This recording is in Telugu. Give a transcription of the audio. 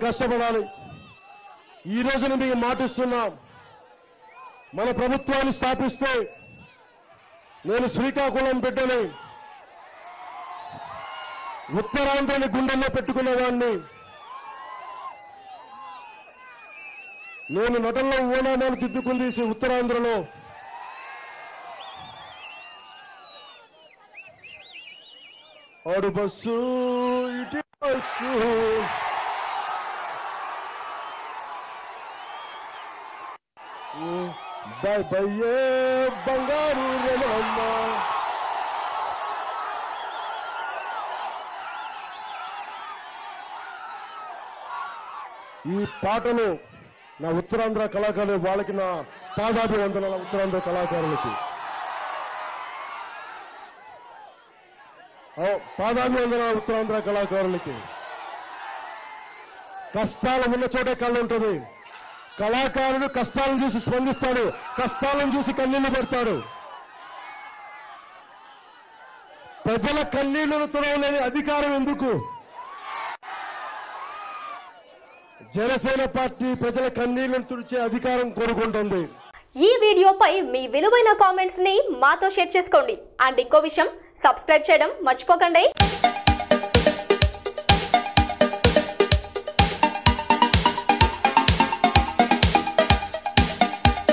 కష్టపడాలి. ఈ రోజున మీకు మాటిస్తున్నాం, మన ప్రభుత్వాన్ని స్థాపిస్తే నేను శ్రీకాకుళం బిడ్డని, ఉత్తరాంధ్రని గుండెల్లో పెట్టుకునేవాడిని. నేను నటనలో ఓనామాలు దిద్దుకుంది ఉత్తరాంధ్రలో. ఆడు బస్సు ఇటు బస్సు బయ్యే బంగారు రమణమ్మ. ఈ పాటలు నా ఉత్తరాంధ్ర కళాకారులు, వాళ్ళకి నా పాదాభివందనాల ఉత్తరాంధ్ర కళాకారులకి పాదాభివందనాల ఉత్తరాంధ్ర కళాకారులకి. కష్టాలు ఉన్న చోటే కళ్ళు ఉంటుంది. కళాకారుడు కష్టాలను చూసి స్పందిస్తాడు, కష్టాలను చూసి కన్నీళ్లు పెడతాడు. ప్రజల కన్నీళ్లను తుడవలేని అధికారం ఎందుకు? జనసేన పార్టీ ప్రజల కన్నీళ్లను తుడిచే అధికారం కోరుకుంటుంది. ఈ వీడియోపై మీ విలువైన కామెంట్స్ ని మాతో షేర్ చేసుకోండి. అండ్ ఇంకో విషయం, సబ్స్క్రైబ్ చేయడం మర్చిపోకండి.